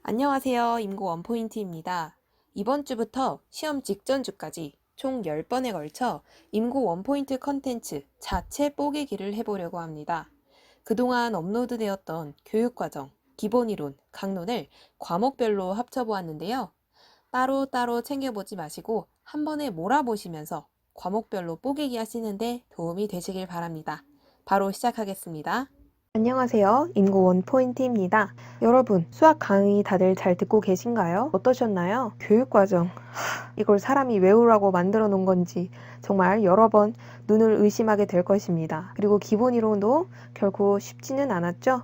안녕하세요. 임고 원포인트입니다. 이번 주부터 시험 직전 주까지 총 10번에 걸쳐 임고 원포인트 컨텐츠 자체 뽀개기를 해보려고 합니다. 그동안 업로드되었던 교육과정, 기본이론, 강론을 과목별로 합쳐보았는데요. 따로따로 챙겨보지 마시고 한 번에 몰아보시면서 과목별로 뽀개기 하시는데 도움이 되시길 바랍니다. 바로 시작하겠습니다. 안녕하세요. 임고 원포인트입니다. 여러분, 수학 강의 다들 잘 듣고 계신가요? 어떠셨나요? 교육과정. 이걸 사람이 외우라고 만들어 놓은 건지 정말 여러 번 눈을 의심하게 될 것입니다. 그리고 기본 이론도 결코 쉽지는 않았죠?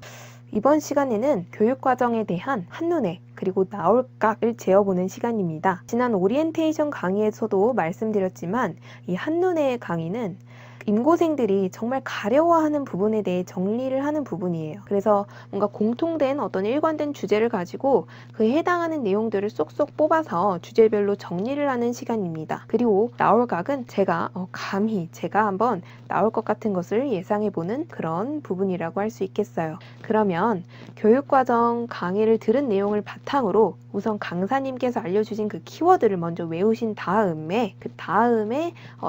이번 시간에는 교육과정에 대한 한눈에 그리고 나올 각을 재어보는 시간입니다. 지난 오리엔테이션 강의에서도 말씀드렸지만 이 한눈에 강의는 임고생들이 정말 가려워하는 부분에 대해 정리를 하는 부분이에요. 그래서 뭔가 공통된 어떤 일관된 주제를 가지고 그에 해당하는 내용들을 쏙쏙 뽑아서 주제별로 정리를 하는 시간입니다. 그리고 나올 각은 제가 감히 제가 한번 나올 것 같은 것을 예상해보는 그런 부분이라고 할 수 있겠어요. 그러면 교육과정 강의를 들은 내용을 바탕으로 우선 강사님께서 알려주신 그 키워드를 먼저 외우신 다음에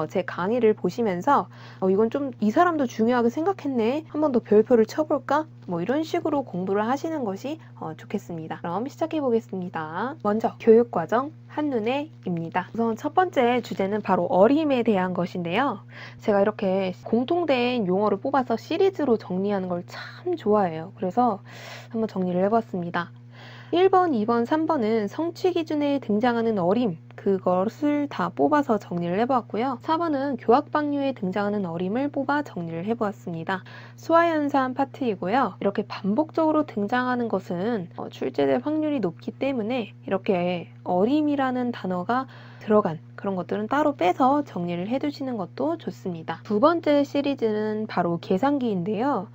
제 강의를 보시면서 이건 좀 이 사람도 중요하게 생각했네. 한 번 더 별표를 쳐볼까? 뭐 이런 식으로 공부를 하시는 것이 좋겠습니다. 그럼 시작해 보겠습니다. 먼저 교육과정 한눈에입니다. 우선 첫 번째 주제는 바로 어림에 대한 것인데요. 제가 이렇게 공통된 용어를 뽑아서 시리즈로 정리하는 걸 참 좋아해요. 그래서 한번 정리를 해봤습니다. 1번, 2번, 3번은 성취 기준에 등장하는 어림, 그것을 다 뽑아서 정리를 해보았고요. 4번은 교학방류에 등장하는 어림을 뽑아 정리를 해보았습니다. 수화연산 파트이고요. 이렇게 반복적으로 등장하는 것은 출제될 확률이 높기 때문에 이렇게 어림이라는 단어가 들어간 그런 것들은 따로 빼서 정리를 해두시는 것도 좋습니다. 두 번째 시리즈는 바로 계산기인데요.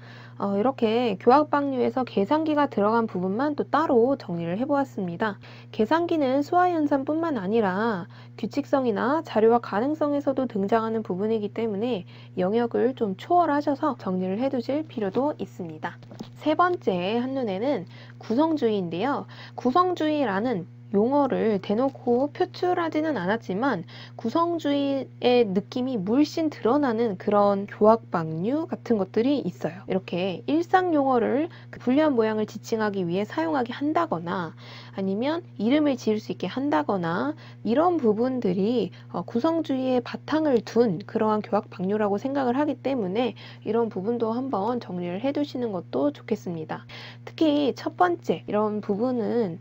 이렇게 교학방류에서 계산기가 들어간 부분만 또 따로 정리를 해보았습니다. 계산기는 수화연산뿐만 아니라 규칙성이나 자료화 가능성에서도 등장하는 부분이기 때문에 영역을 좀 초월하셔서 정리를 해두실 필요도 있습니다. 세 번째 한눈에는 구성주의인데요. 구성주의라는 용어를 대놓고 표출하지는 않았지만 구성주의의 느낌이 물씬 드러나는 그런 교학방류 같은 것들이 있어요. 이렇게 일상 용어를 그 불리한 모양을 지칭하기 위해 사용하게 한다거나 아니면 이름을 지을 수 있게 한다거나 이런 부분들이 구성주의의 바탕을 둔 그러한 교학방류라고 생각을 하기 때문에 이런 부분도 한번 정리를 해두시는 것도 좋겠습니다. 특히 첫 번째 이런 부분은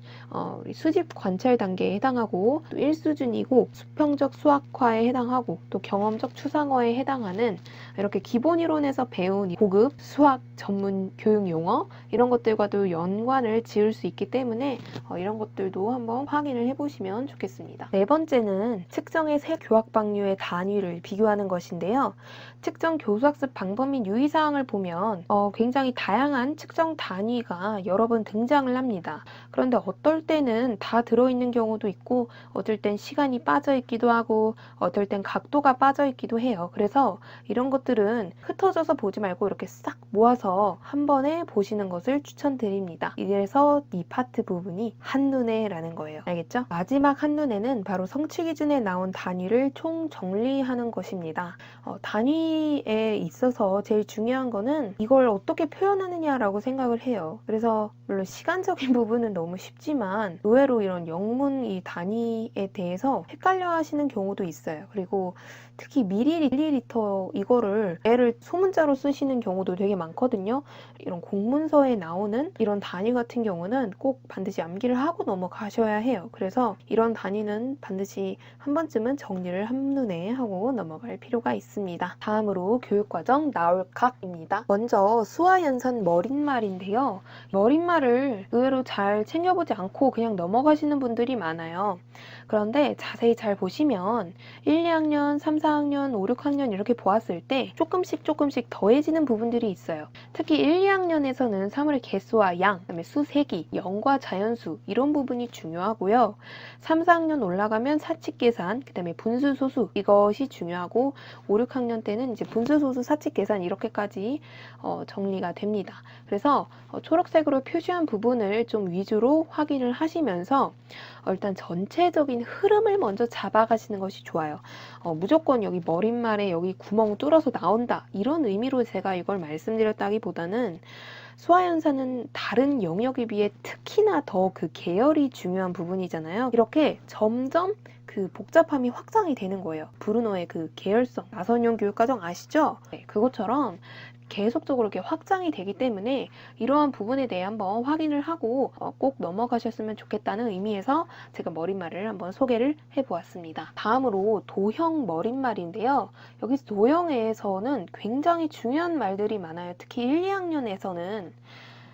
수집 관찰 단계에 해당하고 또 1수준이고 수평적 수학화에 해당하고 또 경험적 추상화에 해당하는 이렇게 기본 이론에서 배운 고급 수학 전문 교육 용어 이런 것들과도 연관을 지을 수 있기 때문에 이런 것들도 한번 확인을 해보시면 좋겠습니다. 네 번째는 측정의 세 교학방류의 단위를 비교하는 것인데요. 측정 교수학습 방법 및 유의사항을 보면 굉장히 다양한 측정 단위가 여러 번 등장을 합니다. 그런데 어떨 때는 다 들어있는 경우도 있고 어떨 땐 시간이 빠져있기도 하고 어떨 땐 각도가 빠져있기도 해요. 그래서 이런 것들은 흩어져서 보지 말고 이렇게 싹 모아서 한 번에 보시는 것을 추천드립니다. 이래서 이 파트 부분이 한눈에 라는 거예요. 알겠죠? 마지막 한눈에는 바로 성취 기준에 나온 단위를 총 정리하는 것입니다. 단위에 있어서 제일 중요한 거는 이걸 어떻게 표현하느냐라고 생각을 해요. 그래서 물론 시간적인 부분은 너무 쉽지만 의외로 이런 영문 이 단위에 대해서 헷갈려 하시는 경우도 있어요. 그리고 특히 밀리리터 이거를 애를 소문자로 쓰시는 경우도 되게 많거든요. 이런 공문서에 나오는 이런 단위 같은 경우는 꼭 반드시 암기를 하고 넘어가셔야 해요. 그래서 이런 단위는 반드시 한 번쯤은 정리를 한눈에 하고 넘어갈 필요가 있습니다. 다음으로 교육과정 나올 각입니다. 먼저 수화연산 머릿말인데요. 머릿말을 의외로 잘 챙겨보지 않고 그냥 어려워하시는 분들이 많아요. 그런데 자세히 잘 보시면 1, 2학년, 3, 4학년, 5, 6학년 이렇게 보았을 때 조금씩 더해지는 부분들이 있어요. 특히 1, 2학년에서는 사물의 개수와 양, 그다음에 수 세기, 영과 자연수 이런 부분이 중요하고요. 3, 4학년 올라가면 사칙 계산, 그다음에 분수, 소수 이것이 중요하고 5, 6학년 때는 이제 분수, 소수, 사칙 계산 이렇게까지 정리가 됩니다. 그래서 초록색으로 표시한 부분을 좀 위주로 확인을 하시면서 일단 전체적인 흐름을 먼저 잡아가시는 것이 좋아요. 무조건 여기 머릿말에 여기 구멍 뚫어서 나온다 이런 의미로 제가 이걸 말씀드렸다기보다는 소아연산은 다른 영역에 비해 특히나 더 그 계열이 중요한 부분이잖아요. 이렇게 점점 그 복잡함이 확장이 되는 거예요. 브루노의 그 계열성, 나선용 교육과정 아시죠? 네, 그것처럼 계속적으로 이렇게 확장이 되기 때문에 이러한 부분에 대해 한번 확인을 하고 꼭 넘어가셨으면 좋겠다는 의미에서 제가 머릿말을 한번 소개를 해보았습니다. 다음으로 도형 머릿말인데요. 여기서 도형에서는 굉장히 중요한 말들이 많아요. 특히 1, 2학년에서는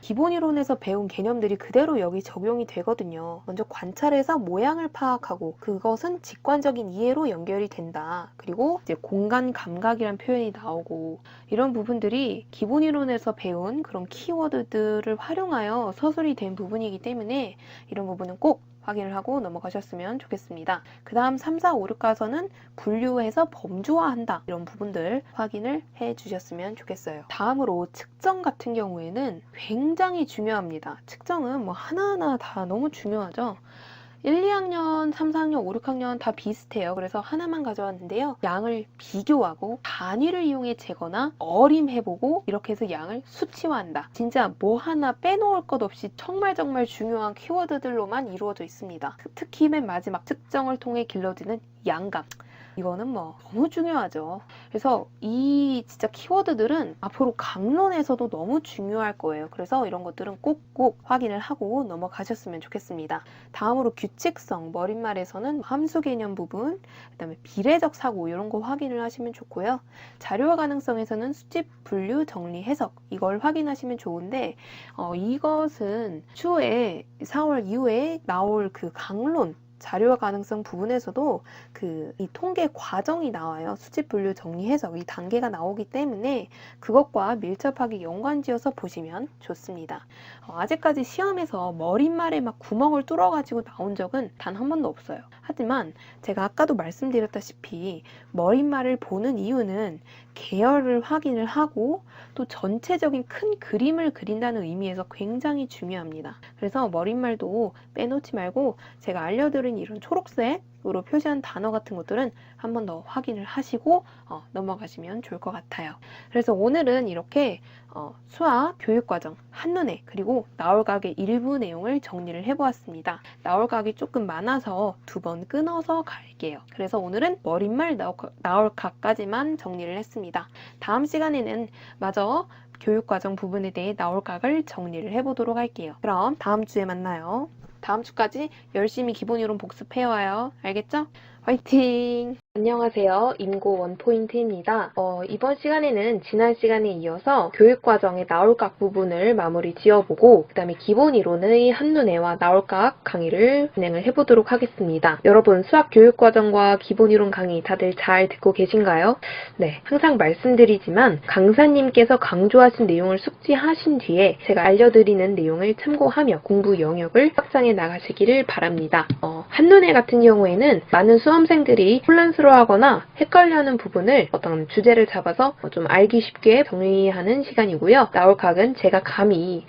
기본 이론에서 배운 개념들이 그대로 여기 적용이 되거든요. 먼저 관찰해서 모양을 파악하고 그것은 직관적인 이해로 연결이 된다. 그리고 이제 공간 감각이란 표현이 나오고 이런 부분들이 기본 이론에서 배운 그런 키워드들을 활용하여 서술이 된 부분이기 때문에 이런 부분은 꼭 확인을 하고 넘어가셨으면 좋겠습니다. 그 다음 3, 4, 5, 6 가서는 분류해서 범주화한다. 이런 부분들 확인을 해 주셨으면 좋겠어요. 다음으로 측정 같은 경우에는 굉장히 중요합니다. 측정은 뭐 하나하나 다 너무 중요하죠. 1, 2학년, 3, 4학년, 5, 6학년 다 비슷해요. 그래서 하나만 가져왔는데요. 양을 비교하고 단위를 이용해 재거나 어림해보고 이렇게 해서 양을 수치화한다. 진짜 뭐 하나 빼놓을 것 없이 정말 중요한 키워드들로만 이루어져 있습니다. 특히 맨 마지막 측정을 통해 길러지는 양감. 이거는 뭐 너무 중요하죠. 그래서 이 진짜 키워드들은 앞으로 강론에서도 너무 중요할 거예요. 그래서 이런 것들은 꼭 확인을 하고 넘어가셨으면 좋겠습니다. 다음으로 규칙성, 머릿말에서는 함수 개념 부분, 그다음에 비례적 사고 이런 거 확인을 하시면 좋고요. 자료화 가능성에서는 수집, 분류, 정리, 해석 이걸 확인하시면 좋은데 이것은 추후에 4월 이후에 나올 그 강론 자료화 가능성 부분에서도 이 통계 과정이 나와요. 수집, 분류, 정리, 해석 이 단계가 나오기 때문에 그것과 밀접하게 연관지어서 보시면 좋습니다. 아직까지 시험에서 머릿말에 막 구멍을 뚫어가지고 나온 적은 단 한 번도 없어요. 하지만 제가 아까도 말씀드렸다시피 머릿말을 보는 이유는 계열을 확인을 하고 또 전체적인 큰 그림을 그린다는 의미에서 굉장히 중요합니다. 그래서 머릿말도 빼놓지 말고 제가 알려드린 이런 초록색으로 표시한 단어 같은 것들은 한 번 더 확인을 하시고 넘어가시면 좋을 것 같아요. 그래서 오늘은 이렇게 수학 교육과정 한눈에 그리고 나올각의 일부 내용을 정리를 해보았습니다. 나올각이 조금 많아서 두 번 끊어서 갈게요. 그래서 오늘은 머릿말 나올각까지만 정리를 했습니다. 다음 시간에는 마저 교육과정 부분에 대해 나올각을 정리를 해보도록 할게요. 그럼 다음 주에 만나요. 다음 주까지 열심히 기본 이론 복습해와요. 알겠죠? 화이팅! 안녕하세요. 임고 원포인트입니다. 이번 시간에는 지난 시간에 이어서 교육과정의 나올각 부분을 마무리 지어보고 그 다음에 기본 이론의 한눈에와 나올각 강의를 진행을 해보도록 하겠습니다. 여러분 수학 교육과정과 기본 이론 강의 다들 잘 듣고 계신가요? 네, 항상 말씀드리지만 강사님께서 강조하신 내용을 숙지하신 뒤에 제가 알려드리는 내용을 참고하며 공부 영역을 확장해 나가시기를 바랍니다. 한눈에 같은 경우에는 많은 수험생들이 혼란스러워하거나 헷갈려하는 부분을 어떤 주제를 잡아서 좀 알기 쉽게 정리하는 시간이고요. 나올각은 제가 감히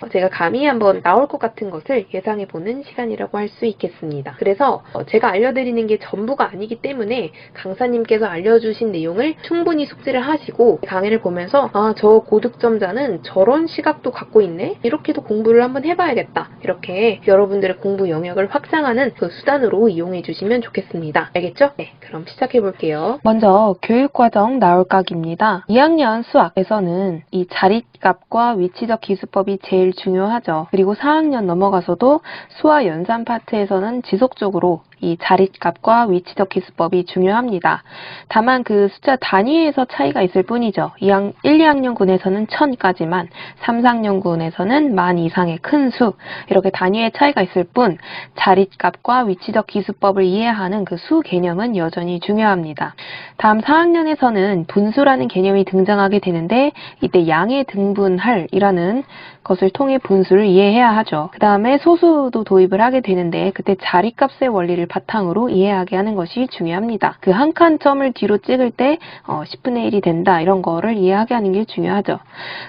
한번 나올 것 같은 것을 예상해보는 시간이라고 할 수 있겠습니다. 그래서 제가 알려드리는 게 전부가 아니기 때문에 강사님께서 알려주신 내용을 충분히 숙지를 하시고 강의를 보면서 저 고득점자는 저런 시각도 갖고 있네? 이렇게도 공부를 한번 해봐야겠다. 이렇게 여러분들의 공부 영역을 확장하는 그 수단으로 이용해 주시면 좋겠습니다. 알겠죠? 네, 그럼 시작해 볼게요. 먼저 교육과정 나올각입니다. 2학년 수학에서는 이 자릿값과 위치적 기수법이 제일 중요하죠. 그리고 4학년 넘어가서도 수와 연산 파트에서는 지속적으로 이 자릿값과 위치적 기수법이 중요합니다. 다만 그 숫자 단위에서 차이가 있을 뿐이죠. 1, 2학년군에서는 1000까지만, 3, 4학년군에서는 10,000 이상의 큰 수, 이렇게 단위의 차이가 있을 뿐 자릿값과 위치적 기수법을 이해하는 그 수 개념은 여전히 중요합니다. 다음 4학년에서는 분수라는 개념이 등장하게 되는데 이때 양의 등분할이라는 것을 통해 분수를 이해해야 하죠. 그 다음에 소수도 도입을 하게 되는데 그때 자릿값의 원리를 바탕으로 이해하게 하는 것이 중요합니다. 그 한 칸 점을 뒤로 찍을 때 10분의 1이 된다 이런 거를 이해하게 하는 게 중요하죠.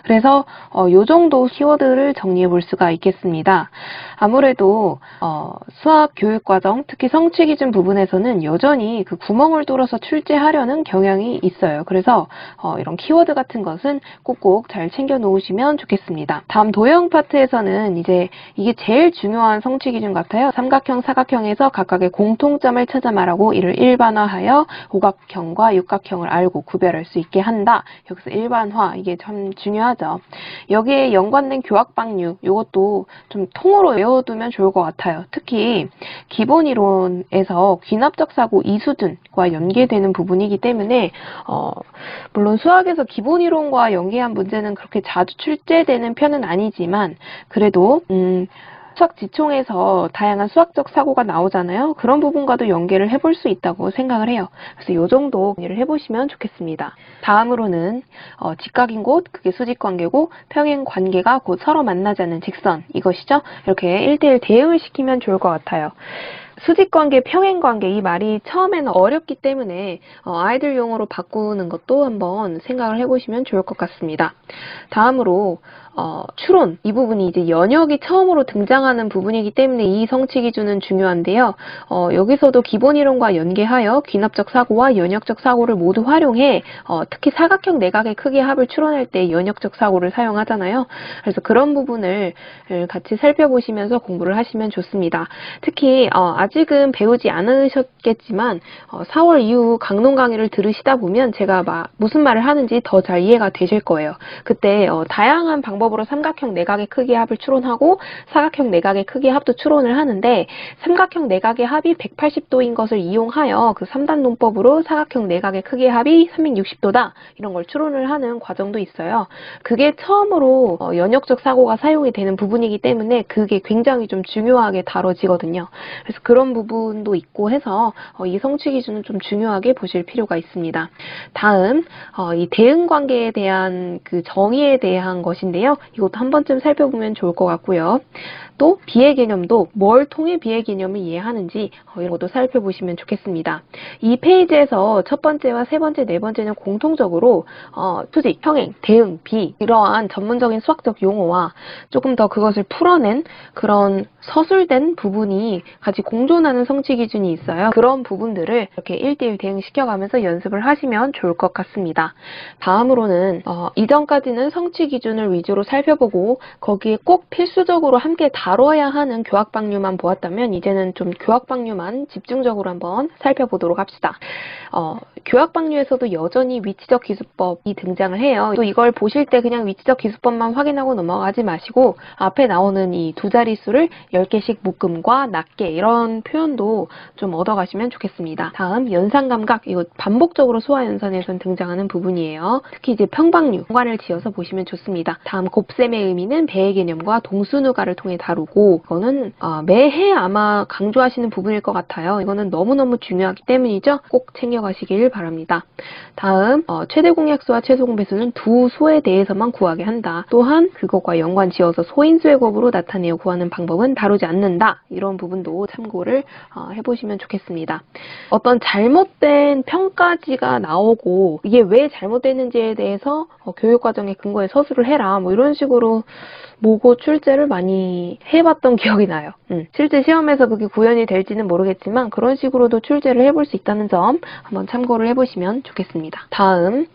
그래서 요 정도 키워드를 정리해 볼 수가 있겠습니다. 아무래도 수학 교육과정 특히 성취기준 부분에서는 여전히 그 구멍을 뚫어서 출제하려는 경향이 있어요. 그래서 이런 키워드 같은 것은 꼭꼭 잘 챙겨 놓으시면 좋겠습니다. 다음 도형 파트에서는 이제 이게 제일 중요한 성취기준 같아요. 삼각형, 사각형에서 각각의 공통점을 찾아 말하고 이를 일반화하여 오각형과 육각형을 알고 구별할 수 있게 한다. 여기서 일반화 이게 참 중요하죠. 여기에 연관된 교학방류 이것도 좀 통으로 외워두면 좋을 것 같아요. 특히 기본이론에서 귀납적 사고 이수준과 연계되는 부분이기 때문에 물론 수학에서 기본이론과 연계한 문제는 그렇게 자주 출제되는 편은 아니지만 그래도 수학 지총에서 다양한 수학적 사고가 나오잖아요. 그런 부분과도 연계를 해볼 수 있다고 생각을 해요. 그래서 이 정도 정리를 해보시면 좋겠습니다. 다음으로는 직각인 곳, 그게 수직관계고 평행관계가 곧 서로 만나지 않는 직선 이것이죠. 이렇게 1대1 대응을 시키면 좋을 것 같아요. 수직관계, 평행관계 이 말이 처음에는 어렵기 때문에 아이들 용어로 바꾸는 것도 한번 생각을 해보시면 좋을 것 같습니다. 다음으로 추론 이 부분이 이제 연역이 처음으로 등장하는 부분이기 때문에 이 성취 기준은 중요한데요. 여기서도 기본이론과 연계하여 귀납적 사고와 연역적 사고를 모두 활용해 특히 사각형 내각의 크기의 합을 추론할 때 연역적 사고를 사용하잖아요. 그래서 그런 부분을 같이 살펴보시면서 공부를 하시면 좋습니다. 특히 아직은 배우지 않으셨겠지만 4월 이후 강론 강의를 들으시다 보면 제가 무슨 말을 하는지 더 잘 이해가 되실 거예요. 그때 다양한 방법으로 삼각형 내각의 크기의 합을 추론하고 사각형 내각의 크기의 합도 추론을 하는데 삼각형 내각의 합이 180도인 것을 이용하여 그 3단 논법으로 사각형 내각의 크기의 합이 360도다 이런 걸 추론을 하는 과정도 있어요. 그게 처음으로 연역적 사고가 사용이 되는 부분이기 때문에 그게 굉장히 좀 중요하게 다뤄지거든요. 그래서 그런 부분도 있고 해서 이 성취 기준은 좀 중요하게 보실 필요가 있습니다. 다음 이 대응 관계에 대한 그 정의에 대한 것인데요. 이것도 한 번쯤 살펴보면 좋을 것 같고요. 또 비의 개념도 뭘 통해 비의 개념을 이해하는지 이런 것도 살펴보시면 좋겠습니다. 이 페이지에서 첫 번째와 세 번째, 네 번째는 공통적으로 수직, 평행, 대응, 비 이러한 전문적인 수학적 용어와 조금 더 그것을 풀어낸 그런 서술된 부분이 같이 공존하는 성취 기준이 있어요. 그런 부분들을 이렇게 1대1 대응시켜가면서 연습을 하시면 좋을 것 같습니다. 다음으로는 이전까지는 성취 기준을 위주로 살펴보고 거기에 꼭 필수적으로 함께 다뤄야 하는 교학방류만 보았다면 이제는 좀 교학방류만 집중적으로 한번 살펴보도록 합시다. 교학방류에서도 여전히 위치적 기수법이 등장을 해요. 또 이걸 보실 때 그냥 위치적 기수법만 확인하고 넘어가지 마시고 앞에 나오는 이 두 자릿수를 10개씩 묶음과 낱개 이런 표현도 좀 얻어가시면 좋겠습니다. 다음 연산감각 이거 반복적으로 수화연산에선 등장하는 부분이에요. 특히 이제 평방류 연관을 지어서 보시면 좋습니다. 다음 곱셈의 의미는 배의 개념과 동수누가를 통해 다루고 이거는 매해 아마 강조하시는 부분일 것 같아요. 이거는 너무너무 중요하기 때문이죠. 꼭 챙겨가시길 바랍니다. 다음 최대 공약수와 최소 공배수는 두 수에 대해서만 구하게 한다. 또한 그것과 연관 지어서 소인수의 곱으로 나타내어 구하는 방법은 다루지 않는다. 이런 부분도 참고를 해보시면 좋겠습니다. 어떤 잘못된 평가지가 나오고 이게 왜 잘못됐는지에 대해서 교육과정의 근거에 서술을 해라. 뭐 이런 식으로 모고 출제를 많이 해봤던 기억이 나요. 실제 시험에서 그게 구현이 될지는 모르겠지만 그런 식으로도 출제를 해볼 수 있다는 점 한번 참고를 해보시면 좋겠습니다. 다음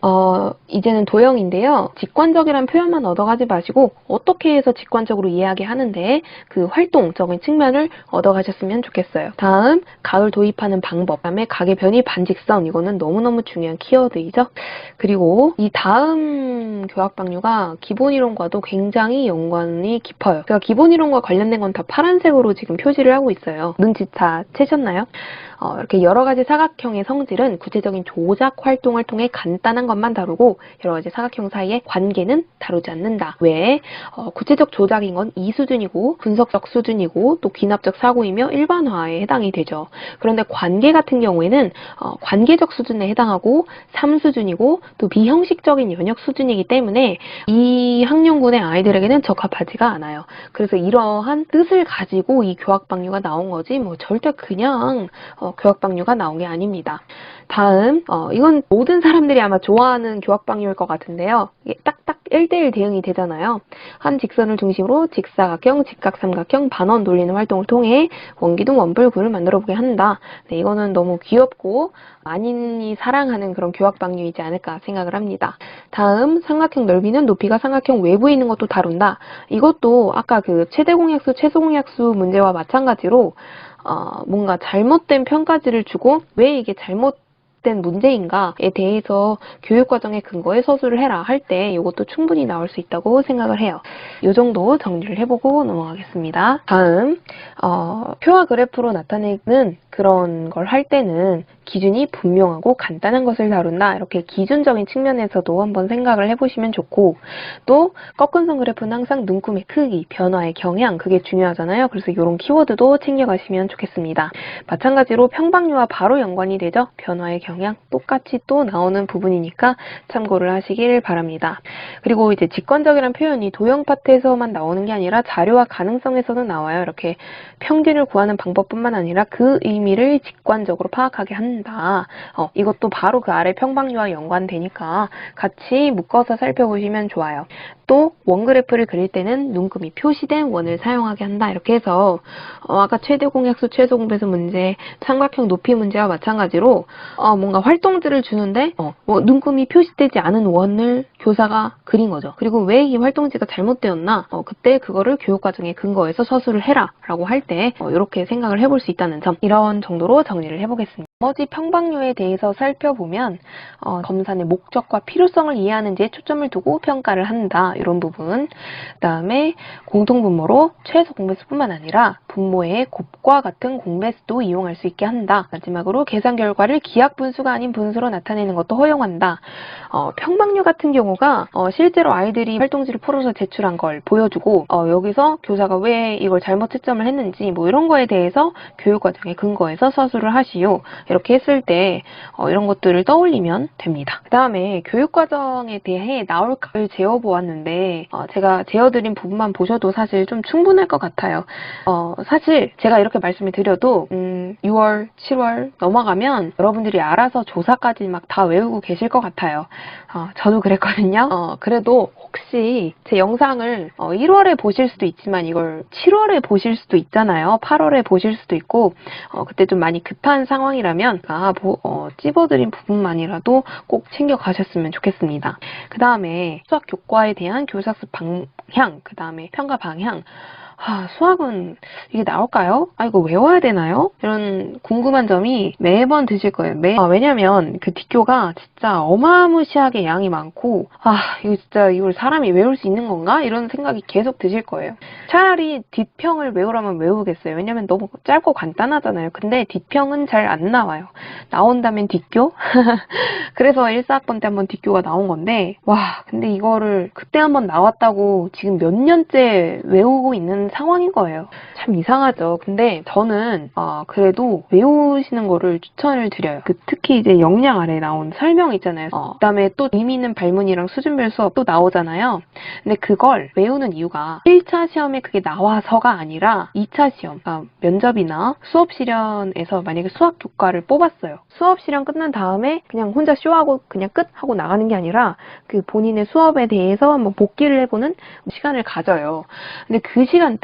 이제는 도형인데요. 직관적이란 표현만 얻어가지 마시고 어떻게 해서 직관적으로 이해하게 하는데 그 활동적인 측면을 얻어가셨으면 좋겠어요. 다음 가을 도입하는 방법, 그다음에 각의 변이 반직선 이거는 너무너무 중요한 키워드이죠. 그리고 이 다음 교학방류가 기본이론과도 굉장히 연관 연관이 깊어요. 제가 기본 이론과 관련된 건 다 파란색으로 지금 표시를 하고 있어요. 눈치 다 채셨나요? 이렇게 여러 가지 사각형의 성질은 구체적인 조작 활동을 통해 간단한 것만 다루고 여러 가지 사각형 사이의 관계는 다루지 않는다. 왜? 구체적 조작인 건 이 수준이고 분석적 수준이고 또 귀납적 사고이며 일반화에 해당이 되죠. 그런데 관계 같은 경우에는 관계적 수준에 해당하고 3수준이고 또 비형식적인 연역 수준이기 때문에 이 학년군의 아이들에게는 적합하지가 않아요. 그래서 이러한 뜻을 가지고 이 교학방류가 나온 거지 뭐 절대 그냥 교학방류가 나온 게 아닙니다. 다음 이건 모든 사람들이 아마 좋아하는 교학방류일 것 같은데요. 이게 딱딱 1대1 대응이 되잖아요. 한 직선을 중심으로 직사각형, 직각삼각형, 반원 돌리는 활동을 통해 원기둥, 원불구를 만들어보게 한다. 네, 이거는 너무 귀엽고 만인이 사랑하는 그런 교학방류이지 않을까 생각을 합니다. 다음 삼각형 넓이는 높이가 삼각형 외부에 있는 것도 다룬다. 이것도 아까 그 최대공약수, 최소공약수 문제와 마찬가지로 뭔가 잘못된 평가지를 주고 왜 이게 잘못된 문제인가에 대해서 교육과정의 근거에 서술을 해라 할 때 이것도 충분히 나올 수 있다고 생각을 해요. 이 정도 정리를 해보고 넘어가겠습니다. 다음 표와 그래프로 나타내는 그런 걸 할 때는 기준이 분명하고 간단한 것을 다룬다. 이렇게 기준적인 측면에서도 한번 생각을 해보시면 좋고 또 꺾은선 그래프는 항상 눈금의 크기, 변화의 경향 그게 중요하잖아요. 그래서 이런 키워드도 챙겨가시면 좋겠습니다. 마찬가지로 평방류와 바로 연관이 되죠. 변화의 경향 똑같이 또 나오는 부분이니까 참고를 하시길 바랍니다. 그리고 이제 직관적이란 표현이 도형 파트에서만 나오는 게 아니라 자료와 가능성에서도 나와요. 이렇게 평균을 구하는 방법뿐만 아니라 그 의미를 직관적으로 파악하게 한다. 이것도 바로 그 아래 평방류와 연관되니까 같이 묶어서 살펴보시면 좋아요. 또 원그래프를 그릴 때는 눈금이 표시된 원을 사용하게 한다. 이렇게 해서 아까 최대공약수, 최소공배수 문제, 삼각형 높이 문제와 마찬가지로 뭔가 활동지를 주는데 눈금이 표시되지 않은 원을 교사가 그린 거죠. 그리고 왜 이 활동지가 잘못되었나? 그때 그거를 교육과정의 근거에서 서술을 해라 라고 할 때 이렇게 생각을 해볼 수 있다는 점, 이런 정도로 정리를 해보겠습니다. 나머지 평방류에 대해서 살펴보면 검사의 목적과 필요성을 이해하는지에 초점을 두고 평가를 한다. 이런 부분. 그 다음에 공통분모로 최소 공배수뿐만 아니라 분모의 곱과 같은 공배수도 이용할 수 있게 한다. 마지막으로 계산 결과를 기하 분수가 아닌 분수로 나타내는 것도 허용한다. 평방류 같은 경우가 실제로 아이들이 활동지를 풀어서 제출한 걸 보여주고 여기서 교사가 왜 이걸 잘못 채점을 했는지 뭐 이런 거에 대해서 교육과정의 근거에서 서술을 하시오. 이렇게 했을 때 이런 것들을 떠올리면 됩니다. 그 다음에 교육과정에 대해 나올 값을 재어보았는데 제가 재어드린 부분만 보셔도 사실 좀 충분할 것 같아요. 사실 제가 이렇게 말씀을 드려도 6월, 7월 넘어가면 여러분들이 알아서 조사까지 막 다 외우고 계실 것 같아요. 저도 그랬거든요. 그래도 혹시 제 영상을 1월에 보실 수도 있지만 이걸 7월에 보실 수도 있잖아요. 8월에 보실 수도 있고 그때 좀 많이 급한 상황이라면 찝어드린 부분만이라도 꼭 챙겨가셨으면 좋겠습니다. 그 다음에 수학 교과에 대한 교사학습 방향, 그 다음에 평가 방향. 수학은 이게 나올까요? 이거 외워야 되나요? 이런 궁금한 점이 매번 드실 거예요. 왜냐면 그 뒷교가 진짜 어마무시하게 양이 많고 이거 진짜 이걸 사람이 외울 수 있는 건가? 이런 생각이 계속 드실 거예요. 차라리 뒷평을 외우라면 외우겠어요. 왜냐면 너무 짧고 간단하잖아요. 근데 뒷평은 잘 안 나와요. 나온다면 뒷교? 그래서 1사학번 때 한번 뒷교가 나온 건데 근데 이거를 그때 한번 나왔다고 지금 몇 년째 외우고 있는 상황인 거예요. 참 이상하죠. 근데 저는 그래도 외우시는 거를 추천을 드려요. 특히 이제 역량 아래 나온 설명 있잖아요. 그 다음에 또 의미 있는 발문이랑 수준별 수업 또 나오잖아요. 근데 그걸 외우는 이유가 1차 시험에 그게 나와서가 아니라 2차 시험, 그러니까 면접이나 수업 실현에서 만약에 수학 교과를 뽑았어요. 수업 실현 끝난 다음에 그냥 혼자 쇼하고 그냥 끝 하고 나가는 게 아니라 그 본인의 수업에 대해서 한번 복기를 해보는 시간을 가져요. 근데 그 시간대에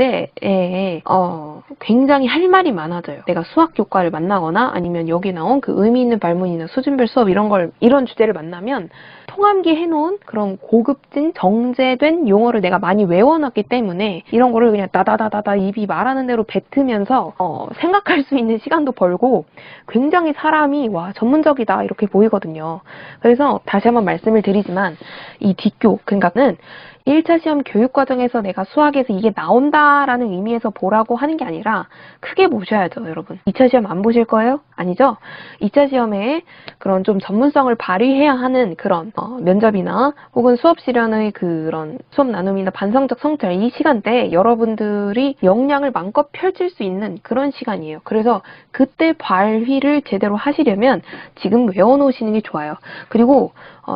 굉장히 할 말이 많아져요. 내가 수학 교과를 만나거나 아니면 여기 나온 그 의미 있는 발문이나 수준별 수업 이런 주제를 만나면 통암기 해놓은 그런 고급진 정제된 용어를 내가 많이 외워놨기 때문에 이런 거를 그냥 다다다다다 입이 말하는 대로 뱉으면서 생각할 수 있는 시간도 벌고 굉장히 사람이 전문적이다 이렇게 보이거든요. 그래서 다시 한번 말씀을 드리지만 이 뒷교 그러니까는 1차 시험 교육 과정에서 내가 수학에서 이게 나온다라는 의미에서 보라고 하는 게 아니라 크게 보셔야죠, 여러분. 2차 시험 안 보실 거예요? 아니죠? 2차 시험에 그런 좀 전문성을 발휘해야 하는 그런 면접이나 혹은 수업 실현의 그런 수업 나눔이나 반성적 성찰, 이 시간대에 여러분들이 역량을 마음껏 펼칠 수 있는 그런 시간이에요. 그래서 그때 발휘를 제대로 하시려면 지금 외워놓으시는 게 좋아요. 그리고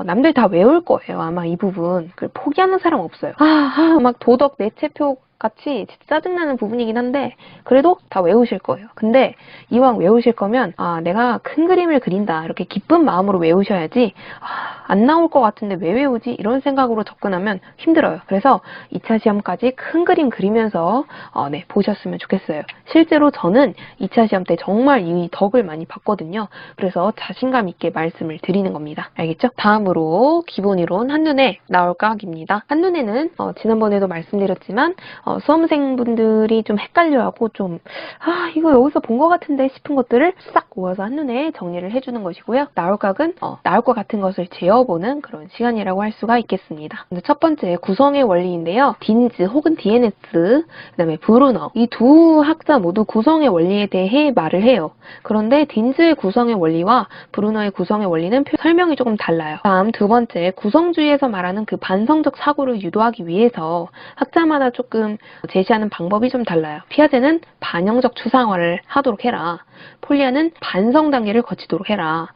남들 다 외울 거예요. 아마 이 부분. 포기하는 사람 없어요. 막 도덕 내체표 같이 진짜 짜증나는 부분이긴 한데 그래도 다 외우실 거예요. 근데 이왕 외우실 거면 내가 큰 그림을 그린다 이렇게 기쁜 마음으로 외우셔야지 안 나올 것 같은데 왜 외우지? 이런 생각으로 접근하면 힘들어요. 그래서 2차 시험까지 큰 그림 그리면서 보셨으면 좋겠어요. 실제로 저는 2차 시험 때 정말 이 덕을 많이 봤거든요. 그래서 자신감 있게 말씀을 드리는 겁니다. 알겠죠? 다음으로 기본이론 한눈에 나올 과학입니다. 한눈에는 지난번에도 말씀드렸지만 수험생분들이 좀 헷갈려하고 좀 이거 여기서 본 것 같은데 싶은 것들을 싹 모아서 한눈에 정리를 해주는 것이고요. 나올 각은 나올 것 같은 것을 재어보는 그런 시간이라고 할 수가 있겠습니다. 첫 번째 구성의 원리인데요. 딘즈 혹은 DNS, 그 다음에 브루너, 이 두 학자 모두 구성의 원리에 대해 말을 해요. 그런데 딘즈의 구성의 원리와 브루너의 구성의 원리는 설명이 조금 달라요. 다음 두 번째, 구성주의에서 말하는 그 반성적 사고를 유도하기 위해서 학자마다 조금 제시하는 방법이 좀 달라요. 피아제는 반영적 추상화를 하도록 해라. 폴리아는 반성 단계를 거치도록 해라.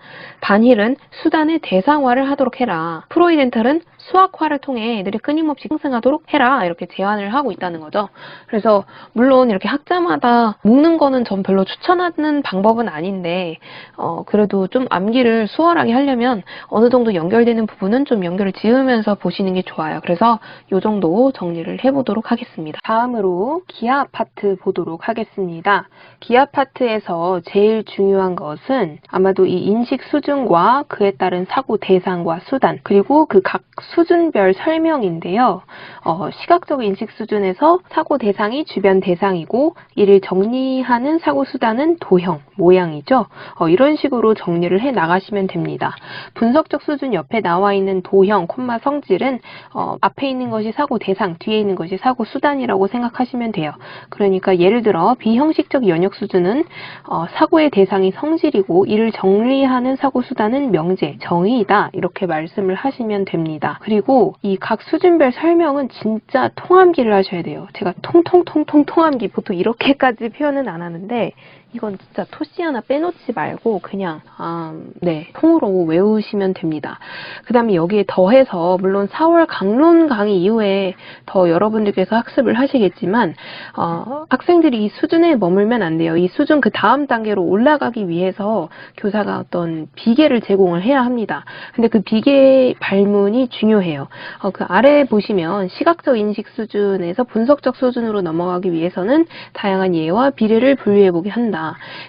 반힐은 수단의 대상화를 하도록 해라. 프로이덴탈은 수학화를 통해 애들이 끊임없이 상승하도록 해라. 이렇게 제안을 하고 있다는 거죠. 그래서 물론 이렇게 학자마다 묶는 거는 전 별로 추천하는 방법은 아닌데 그래도 좀 암기를 수월하게 하려면 어느 정도 연결되는 부분은 좀 연결을 지으면서 보시는 게 좋아요. 그래서 이 정도 정리를 해보도록 하겠습니다. 다음으로 기하 파트 보도록 하겠습니다. 기하 파트에서 제일 중요한 것은 아마도 이 인식 수준과 그에 따른 사고 대상과 수단, 그리고 그 각 수준별 설명인데요. 시각적 인식 수준에서 사고 대상이 주변 대상이고 이를 정리하는 사고 수단은 도형, 모양이죠. 이런 식으로 정리를 해 나가시면 됩니다. 분석적 수준 옆에 나와 있는 도형, 성질은 앞에 있는 것이 사고 대상, 뒤에 있는 것이 사고 수단이라고 생각하시면 돼요. 그러니까 예를 들어 비형식적 연역 수준은 사고의 대상이 성질이고 이를 정리하는 사고 수단은 명제, 정의이다. 이렇게 말씀을 하시면 됩니다. 그리고 이 각 수준별 설명은 진짜 통암기를 하셔야 돼요. 제가 통암기 보통 이렇게까지 표현은 안 하는데 이건 진짜 토시 하나 빼놓지 말고 그냥 통으로 외우시면 됩니다. 그 다음에 여기에 더해서 물론 4월 강론 강의 이후에 더 여러분들께서 학습을 하시겠지만 학생들이 이 수준에 머물면 안 돼요. 이 수준 그 다음 단계로 올라가기 위해서 교사가 어떤 비계를 제공을 해야 합니다. 근데 그 비계 발문이 중요해요. 그 아래 보시면 시각적 인식 수준에서 분석적 수준으로 넘어가기 위해서는 다양한 예와 비례를 분류해보게 한다.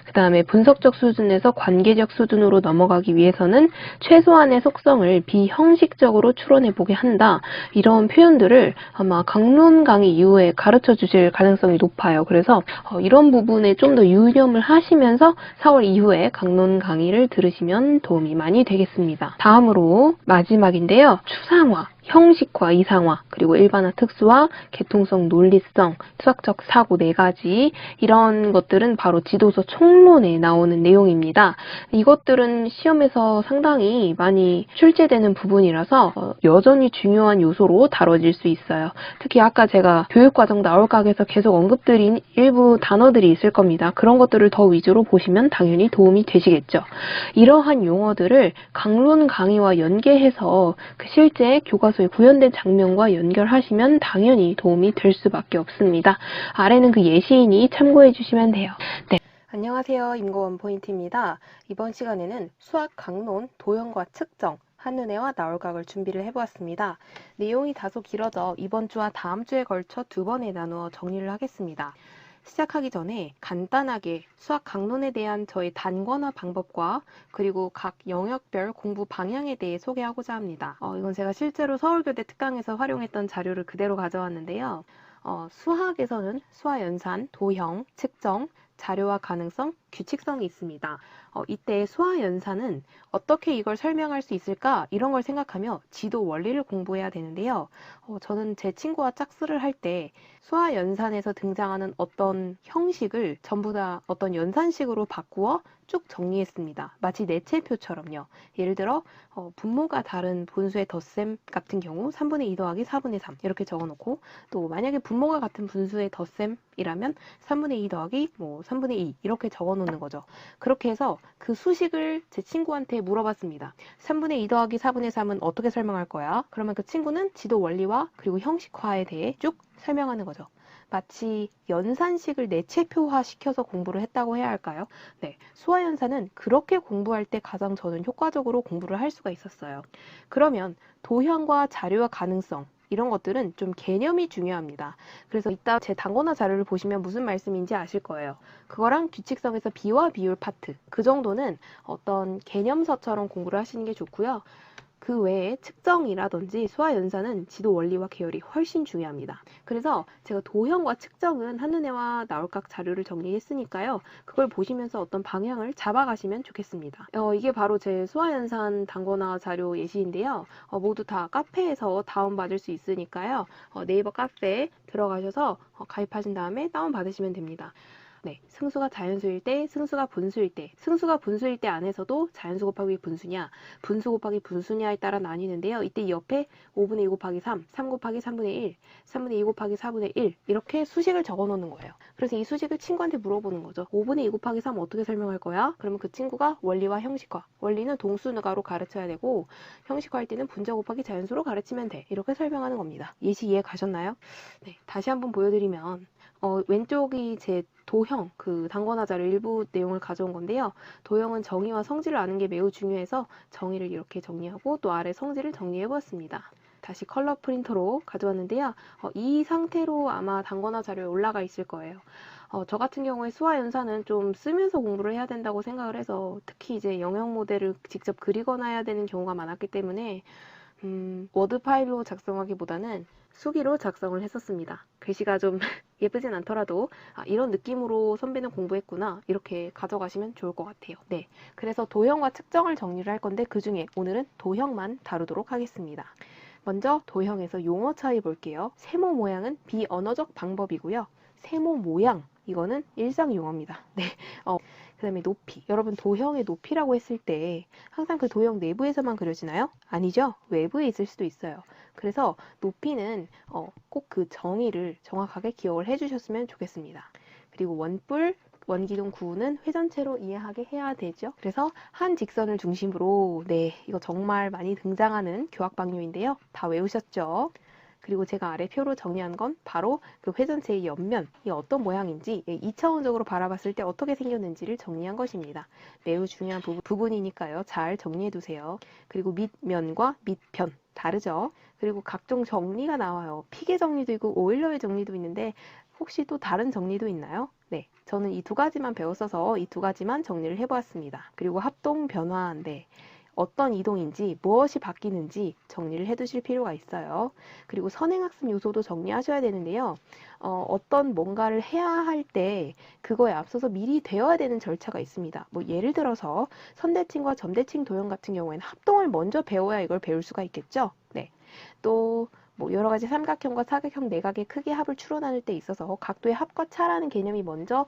그 다음에 분석적 수준에서 관계적 수준으로 넘어가기 위해서는 최소한의 속성을 비형식적으로 추론해보게 한다. 이런 표현들을 아마 강론 강의 이후에 가르쳐 주실 가능성이 높아요. 그래서 이런 부분에 좀 더 유념을 하시면서 4월 이후에 강론 강의를 들으시면 도움이 많이 되겠습니다. 다음으로 마지막인데요. 추상화, 형식화, 이상화, 그리고 일반화, 특수화, 계통성, 논리성, 수학적 사고 4가지 이런 것들은 바로 지도서 총론에 나오는 내용입니다. 이것들은 시험에서 상당히 많이 출제되는 부분이라서 여전히 중요한 요소로 다뤄질 수 있어요. 특히 아까 제가 교육과정 나올 각에서 계속 언급드린 일부 단어들이 있을 겁니다. 그런 것들을 더 위주로 보시면 당연히 도움이 되시겠죠. 이러한 용어들을 강론 강의와 연계해서 그 실제 교과서에 구현된 장면과 연결하시면 당연히 도움이 될 수밖에 없습니다. 아래는 그 예시이니 참고해 주시면 돼요. 네. 안녕하세요. 임고원 포인트입니다. 이번 시간에는 수학 강론, 도형과 측정, 한눈에와 나올각을 준비를 해보았습니다. 내용이 다소 길어져 이번 주와 다음 주에 걸쳐 2번에 나누어 정리를 하겠습니다. 시작하기 전에 간단하게 수학 강론에 대한 저의 단권화 방법과 그리고 각 영역별 공부 방향에 대해 소개하고자 합니다. 이건 제가 실제로 서울교대 특강에서 활용했던 자료를 그대로 가져왔는데요. 수학에서는 수화연산, 도형, 측정, 자료와 가능성, 규칙성이 있습니다. 이때 수화연산은 어떻게 이걸 설명할 수 있을까? 이런 걸 생각하며 지도 원리를 공부해야 되는데요. 저는 제 친구와 짝수를 할 때 수화연산에서 등장하는 어떤 형식을 전부 다 어떤 연산식으로 바꾸어 쭉 정리했습니다. 마치 내체표처럼요. 예를 들어 분모가 다른 분수의 덧셈 같은 경우 3분의 2 더하기 4분의 3 이렇게 적어놓고, 또 만약에 분모가 같은 분수의 덧셈이라면 3분의 2 더하기 3분의 2 이렇게 적어놓는 거죠. 그렇게 해서 그 수식을 제 친구한테 물어봤습니다. 3분의 2 더하기 4분의 3은 어떻게 설명할 거야? 그러면 그 친구는 지도 원리와 그리고 형식화에 대해 쭉 설명하는 거죠. 마치 연산식을 내체표화 시켜서 공부를 했다고 해야 할까요? 네, 수화연산은 그렇게 공부할 때 가장 저는 효과적으로 공부를 할 수가 있었어요. 그러면 도형과 자료와 가능성, 이런 것들은 좀 개념이 중요합니다. 그래서 이따 제 단권화 자료를 보시면 무슨 말씀인지 아실 거예요. 그거랑 규칙성에서 비와 비율 파트, 그 정도는 어떤 개념서처럼 공부를 하시는 게 좋고요. 그 외에 측정이라든지 수화연산은 지도 원리와 계열이 훨씬 중요합니다. 그래서 제가 도형과 측정은 한눈에와 나올각 자료를 정리했으니까요. 그걸 보시면서 어떤 방향을 잡아가시면 좋겠습니다. 이게 바로 제 수화연산 단권화 자료 예시인데요. 모두 다 카페에서 다운받을 수 있으니까요. 네이버 카페에 들어가셔서 가입하신 다음에 다운받으시면 됩니다. 네, 승수가 자연수일 때, 승수가 분수일 때, 승수가 분수일 때 안에서도 자연수 곱하기 분수냐, 분수 곱하기 분수냐에 따라 나뉘는데요. 이때 옆에 5분의 2 곱하기 3, 3 곱하기 3분의 1, 3분의 2 곱하기 4분의 1 이렇게 수식을 적어 놓는 거예요. 그래서 이 수식을 친구한테 물어보는 거죠. 5분의 2 곱하기 3 어떻게 설명할 거야? 그러면 그 친구가 원리와 형식화, 원리는 동수가로 가르쳐야 되고 형식화할 때는 분자 곱하기 자연수로 가르치면 돼. 이렇게 설명하는 겁니다. 예시 이해 가셨나요? 네, 다시 한번 보여드리면 왼쪽이 제 도형, 그 단권화 자료 일부 내용을 가져온 건데요. 도형은 정의와 성질을 아는 게 매우 중요해서 정의를 이렇게 정리하고 또 아래 성질을 정리해 보았습니다. 다시 컬러 프린터로 가져왔는데요. 이 상태로 아마 단권화 자료에 올라가 있을 거예요. 저 같은 경우에 수화연산은 좀 쓰면서 공부를 해야 된다고 생각을 해서, 특히 이제 영역 모델을 직접 그리거나 해야 되는 경우가 많았기 때문에 워드 파일로 작성하기보다는 수기로 작성을 했었습니다. 글씨가 좀 예쁘진 않더라도 이런 느낌으로 선배는 공부했구나, 이렇게 가져가시면 좋을 것 같아요. 네, 그래서 도형과 측정을 정리를 할 건데 그 중에 오늘은 도형만 다루도록 하겠습니다. 먼저 도형에서 용어 차이 볼게요. 세모 모양은 비언어적 방법이고요. 세모 모양, 이거는 일상 용어입니다. 네. 그 다음에 높이. 여러분, 도형의 높이라고 했을 때 항상 그 도형 내부에서만 그려지나요? 아니죠. 외부에 있을 수도 있어요. 그래서 높이는 꼭 그 정의를 정확하게 기억을 해주셨으면 좋겠습니다. 그리고 원뿔, 원기둥 구는 회전체로 이해하게 해야 되죠. 그래서 한 직선을 중심으로, 네, 이거 정말 많이 등장하는 교학방뇨인데요. 다 외우셨죠? 그리고 제가 아래 표로 정리한 건 바로 그 회전체의 옆면이 어떤 모양인지 2차원적으로 바라봤을 때 어떻게 생겼는지를 정리한 것입니다. 매우 중요한 부분이니까요. 잘 정리해 두세요. 그리고 밑면과 밑편 다르죠? 그리고 각종 정리가 나와요. 픽의 정리도 있고 오일러의 정리도 있는데 혹시 또 다른 정리도 있나요? 네, 저는 이 두 가지만 배웠어서 이 두 가지만 정리를 해보았습니다. 그리고 합동 변화인데 어떤 이동인지 무엇이 바뀌는지 정리를 해두실 필요가 있어요. 그리고 선행학습 요소도 정리하셔야 되는데요. 어떤 뭔가를 해야 할 때 그거에 앞서서 미리 되어야 되는 절차가 있습니다. 뭐 예를 들어서 선대칭과 점대칭 도형 같은 경우에는 합동을 먼저 배워야 이걸 배울 수가 있겠죠. 네. 또 뭐 여러 가지 삼각형과 사각형 내각의 크기의 합을 추론하는 때 있어서 각도의 합과 차라는 개념이 먼저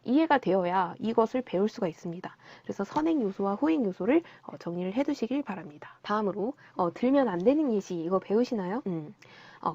이해가 되어야 이것을 배울 수가 있습니다. 그래서 선행 요소와 후행 요소를 정리를 해두시길 바랍니다. 다음으로 들면 안 되는 예시, 이거 배우시나요?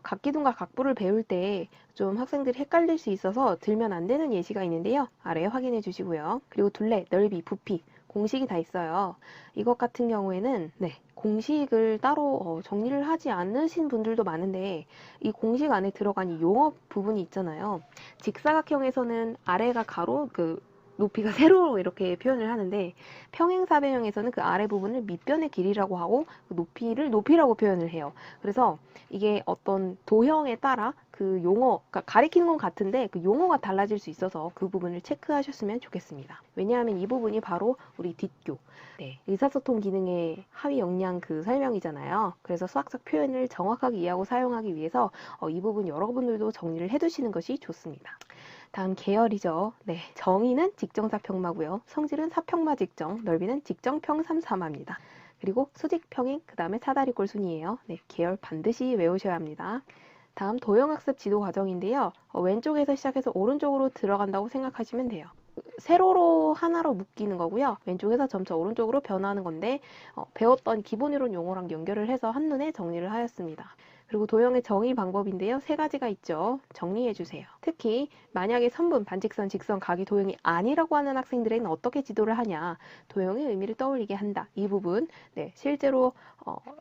각기둥과 각부를 배울 때 좀 학생들이 헷갈릴 수 있어서 들면 안 되는 예시가 있는데요. 아래 확인해 주시고요. 그리고 둘레, 넓이, 부피 공식이 다 있어요. 이것 같은 경우에는 공식을 따로 정리를 하지 않으신 분들도 많은데, 이 공식 안에 들어간 이 용어 부분이 있잖아요. 직사각형에서는 아래가 가로, 그 높이가 세로로 이렇게 표현을 하는데, 평행사변형에서는 그 아래 부분을 밑변의 길이라고 하고 그 높이를 높이라고 표현을 해요. 그래서 이게 어떤 도형에 따라 그 용어, 그러니까 가리키는 건 같은데 그 용어가 달라질 수 있어서 그 부분을 체크하셨으면 좋겠습니다. 왜냐하면 이 부분이 바로 우리 뒷교, 의사소통 기능의 하위 역량 그 설명이잖아요. 그래서 수학적 표현을 정확하게 이해하고 사용하기 위해서 이 부분 여러분들도 정리를 해두시는 것이 좋습니다. 다음 계열이죠. 네, 정의는 직정사평마고요. 성질은 사평마 직정, 넓이는 직정평 3, 4마입니다. 그리고 수직 평행, 그 다음에 사다리꼴 순이에요. 네, 계열 반드시 외우셔야 합니다. 다음 도형학습 지도 과정인데요. 왼쪽에서 시작해서 오른쪽으로 들어간다고 생각하시면 돼요. 세로로 하나로 묶이는 거고요. 왼쪽에서 점차 오른쪽으로 변화하는 건데 배웠던 기본이론 용어랑 연결을 해서 한눈에 정리를 하였습니다. 그리고 도형의 정의 방법인데요. 세 가지가 있죠. 정리해 주세요. 특히 만약에 선분, 반직선, 직선, 각이 도형이 아니라고 하는 학생들에게는 어떻게 지도를 하냐. 도형의 의미를 떠올리게 한다. 이 부분 네, 실제로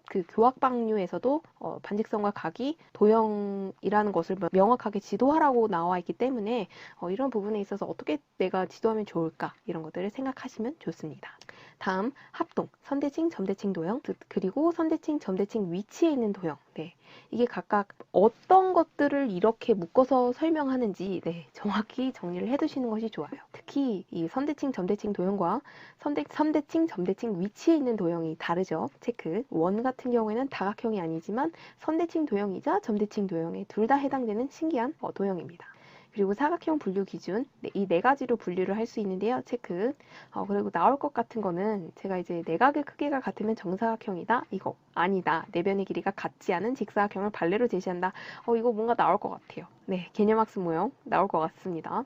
그 교학방류에서도 반직선과 각이 도형이라는 것을 명확하게 지도하라고 나와 있기 때문에 이런 부분에 있어서 어떻게 내가 지도하면 좋을까 이런 것들을 생각하시면 좋습니다. 다음 합동, 선대칭, 점대칭 도형, 그리고 선대칭, 점대칭 위치에 있는 도형. 네, 이게 각각 어떤 것들을 이렇게 묶어서 설명하는지 정확히 정리를 해두시는 것이 좋아요. 특히 이 선대칭, 점대칭 도형과 선대칭, 점대칭 위치에 있는 도형이 다르죠. 체크. 원 같은 경우에는 다각형이 아니지만 선대칭 도형이자 점대칭 도형에 둘 다 해당되는 신기한 도형입니다. 그리고 사각형 분류 기준, 이 네 가지로 분류를 할 수 있는데요. 체크. 그리고 나올 것 같은 거는 제가 이제 내각의 크기가 같으면 정사각형이다. 이거 아니다. 내변의 길이가 같지 않은 직사각형을 발례로 제시한다. 이거 뭔가 나올 것 같아요. 네, 개념학습 모형 나올 것 같습니다.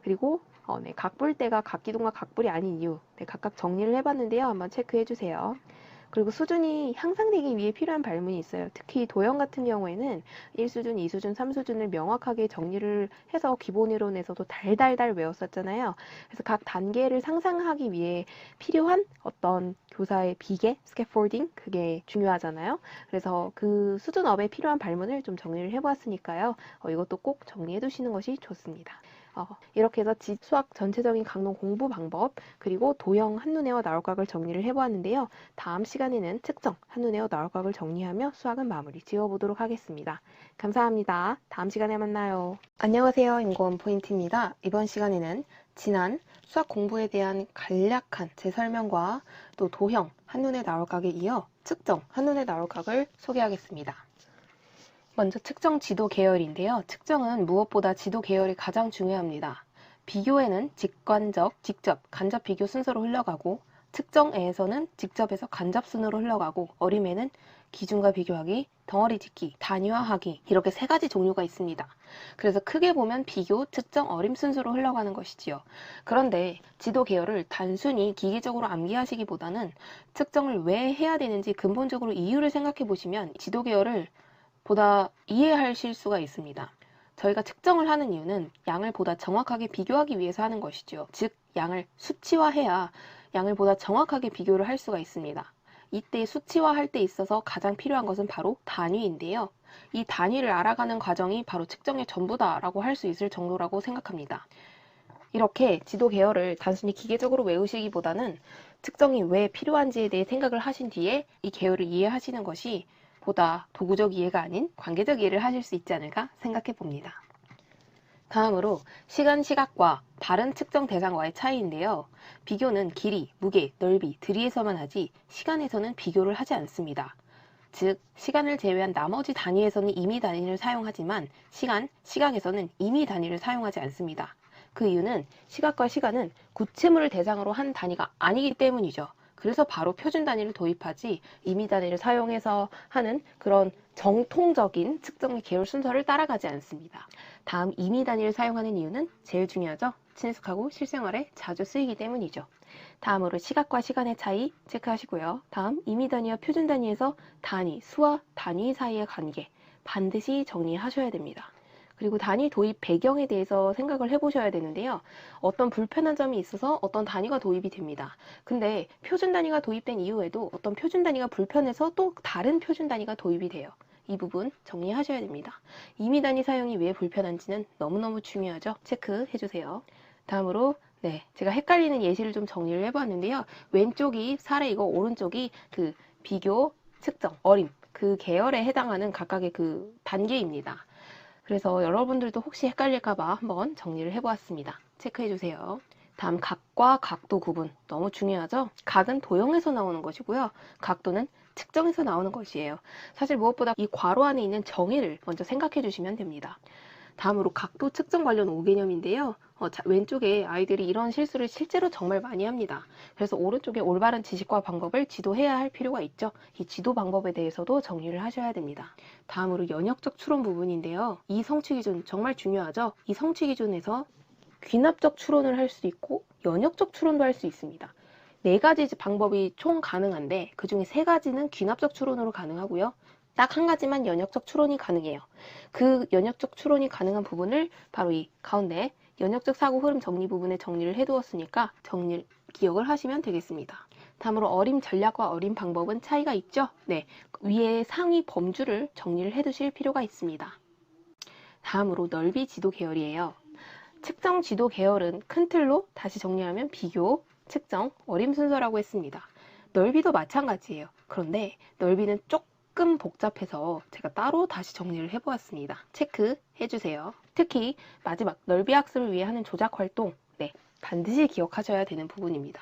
그리고 네, 각불대가 각기둥과 각불이 아닌 이유 각각 정리를 해봤는데요. 한번 체크해 주세요. 그리고 수준이 향상되기 위해 필요한 발문이 있어요. 특히 도형 같은 경우에는 1수준, 2수준, 3수준을 명확하게 정리를 해서 기본이론에서도 달달달 외웠었잖아요. 그래서 각 단계를 상상하기 위해 필요한 어떤 교사의 비계, 스캐폴딩 그게 중요하잖아요. 그래서 그 수준업에 필요한 발문을 좀 정리를 해보았으니까요. 이것도 꼭 정리해 두시는 것이 좋습니다. 이렇게 해서 수학 전체적인 강론 공부 방법 그리고 도형 한눈에와 나올각을 정리를 해보았는데요. 다음 시간에는 측정 한눈에와 나올각을 정리하며 수학은 마무리 지어보도록 하겠습니다. 감사합니다. 다음 시간에 만나요. 안녕하세요. 인고원 포인트입니다. 이번 시간에는 지난 수학 공부에 대한 간략한 제 설명과 또 도형 한눈에 나올각에 이어 측정 한눈에 나올각을 소개하겠습니다. 먼저 측정 지도 계열인데요. 측정은 무엇보다 지도 계열이 가장 중요합니다. 비교에는 직관적, 직접, 간접 비교 순서로 흘러가고 측정에서는 직접에서 간접 순으로 흘러가고 어림에는 기준과 비교하기, 덩어리 짓기, 단위화하기 이렇게 세 가지 종류가 있습니다. 그래서 크게 보면 비교, 측정, 어림 순서로 흘러가는 것이지요. 그런데 지도 계열을 단순히 기계적으로 암기하시기보다는 측정을 왜 해야 되는지 근본적으로 이유를 생각해 보시면 지도 계열을 보다 이해하실 수가 있습니다. 저희가 측정을 하는 이유는 양을 보다 정확하게 비교하기 위해서 하는 것이죠. 즉, 양을 수치화해야 양을 보다 정확하게 비교를 할 수가 있습니다. 이때 수치화할 때 있어서 가장 필요한 것은 바로 단위인데요. 이 단위를 알아가는 과정이 바로 측정의 전부다라고 할 수 있을 정도라고 생각합니다. 이렇게 지도 계열을 단순히 기계적으로 외우시기보다는 측정이 왜 필요한지에 대해 생각을 하신 뒤에 이 계열을 이해하시는 것이 보다 도구적 이해가 아닌 관계적 이해를 하실 수 있지 않을까 생각해 봅니다. 다음으로 시간, 시각과 다른 측정 대상과의 차이인데요. 비교는 길이, 무게, 넓이, 들이에서만 하지 시간에서는 비교를 하지 않습니다. 즉, 시간을 제외한 나머지 단위에서는 임의 단위를 사용하지만 시간, 시각에서는 임의 단위를 사용하지 않습니다. 그 이유는 시각과 시간은 구체물을 대상으로 한 단위가 아니기 때문이죠. 그래서 바로 표준 단위를 도입하지 임의 단위를 사용해서 하는 그런 정통적인 측정의 계열 순서를 따라가지 않습니다. 다음 임의 단위를 사용하는 이유는 제일 중요하죠. 친숙하고 실생활에 자주 쓰이기 때문이죠. 다음으로 시각과 시간의 차이 체크하시고요. 다음 임의 단위와 표준 단위에서 단위, 수와 단위 사이의 관계 반드시 정리하셔야 됩니다. 그리고 단위 도입 배경에 대해서 생각을 해보셔야 되는데요. 어떤 불편한 점이 있어서 어떤 단위가 도입이 됩니다. 근데 표준 단위가 도입된 이후에도 어떤 표준 단위가 불편해서 또 다른 표준 단위가 도입이 돼요. 이 부분 정리하셔야 됩니다. 임의 단위 사용이 왜 불편한지는 너무너무 중요하죠. 체크해주세요. 다음으로 제가 헷갈리는 예시를 좀 정리를 해봤는데요. 왼쪽이 사례이고 오른쪽이 그 비교, 측정, 어림 그 계열에 해당하는 각각의 그 단계입니다. 그래서 여러분들도 혹시 헷갈릴까봐 한번 정리를 해보았습니다. 체크해주세요. 다음 각과 각도 구분 너무 중요하죠? 각은 도형에서 나오는 것이고요. 각도는 측정에서 나오는 것이에요. 사실 무엇보다 이 괄호 안에 있는 정의를 먼저 생각해 주시면 됩니다. 다음으로 각도 측정 관련 5개념인데요. 왼쪽에 아이들이 이런 실수를 실제로 정말 많이 합니다. 그래서 오른쪽에 올바른 지식과 방법을 지도해야 할 필요가 있죠. 이 지도 방법에 대해서도 정리를 하셔야 됩니다. 다음으로 연역적 추론 부분인데요. 이 성취 기준 정말 중요하죠. 이 성취 기준에서 귀납적 추론을 할 수 있고 연역적 추론도 할 수 있습니다. 4가지 방법이 총 가능한데 그 중에 3가지는 귀납적 추론으로 가능하고요. 딱 한 가지만 연역적 추론이 가능해요. 그 연역적 추론이 가능한 부분을 바로 이 가운데 연역적 사고 흐름 정리 부분에 정리를 해두었으니까 기억을 하시면 되겠습니다. 다음으로 어림 전략과 어림 방법은 차이가 있죠? 네, 위에 상위 범주를 정리를 해두실 필요가 있습니다. 다음으로 넓이 지도 계열이에요. 측정 지도 계열은 큰 틀로 다시 정리하면 비교, 측정, 어림 순서라고 했습니다. 넓이도 마찬가지예요. 그런데 넓이는 조금 복잡해서 제가 따로 다시 정리를 해보았습니다. 체크해 주세요. 특히 마지막 넓이 학습을 위해 하는 조작 활동, 네, 반드시 기억하셔야 되는 부분입니다.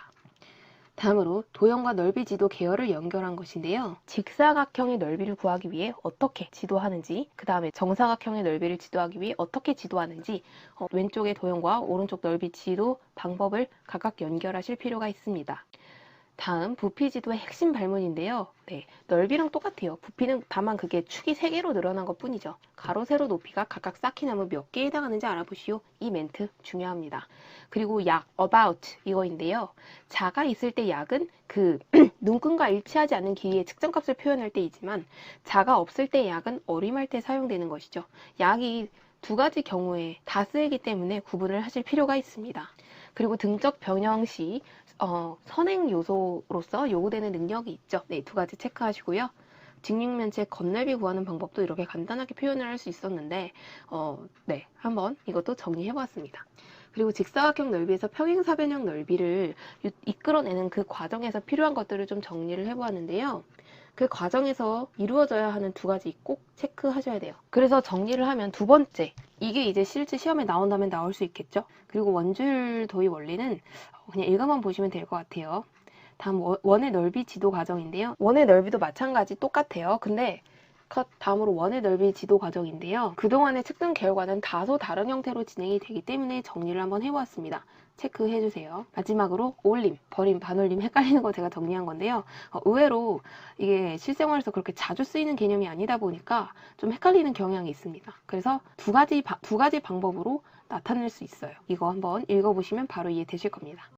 다음으로 도형과 넓이 지도 계열을 연결한 것인데요. 직사각형의 넓이를 구하기 위해 어떻게 지도하는지, 그 다음에 정사각형의 넓이를 지도하기 위해 어떻게 지도하는지 왼쪽의 도형과 오른쪽 넓이 지도 방법을 각각 연결하실 필요가 있습니다. 다음 부피 지도의 핵심 발문인데요. 네, 넓이랑 똑같아요. 부피는 다만 그게 축이 3개로 늘어난 것 뿐이죠. 가로, 세로 높이가 각각 쌓기 나무 몇 개에 해당하는지 알아보시오. 이 멘트 중요합니다. 그리고 약, about 이거인데요. 자가 있을 때 약은 그 눈금과 일치하지 않는 길이의 측정값을 표현할 때이지만 자가 없을 때 약은 어림할 때 사용되는 것이죠. 약이 2가지 경우에 다 쓰이기 때문에 구분을 하실 필요가 있습니다. 그리고 등적 변형 시 선행 요소로서 요구되는 능력이 있죠. 네, 2가지 체크하시고요. 직육면체 건넓이 구하는 방법도 이렇게 간단하게 표현을 할 수 있었는데 네, 한번 이것도 정리해보았습니다. 그리고 직사각형 넓이에서 평행사변형 넓이를 이끌어내는 그 과정에서 필요한 것들을 좀 정리를 해보았는데요. 그 과정에서 이루어져야 하는 2가지 꼭 체크하셔야 돼요. 그래서 정리를 하면 2번째, 이게 이제 실제 시험에 나온다면 나올 수 있겠죠. 그리고 원주율 도입 원리는 그냥 읽어만 보시면 될 것 같아요. 다음 원의 넓이 지도 과정인데요. 원의 넓이도 마찬가지 똑같아요. 근데 다음으로 원의 넓이 지도 과정인데요. 그동안의 측정 계열과는 다소 다른 형태로 진행이 되기 때문에 정리를 한번 해보았습니다. 체크해주세요. 마지막으로 올림, 버림, 반올림 헷갈리는 거 제가 정리한 건데요. 의외로 이게 실생활에서 그렇게 자주 쓰이는 개념이 아니다 보니까 좀 헷갈리는 경향이 있습니다. 그래서 두 가지 방법으로 나타낼 수 있어요. 이거 한번 읽어보시면 바로 이해되실 겁니다.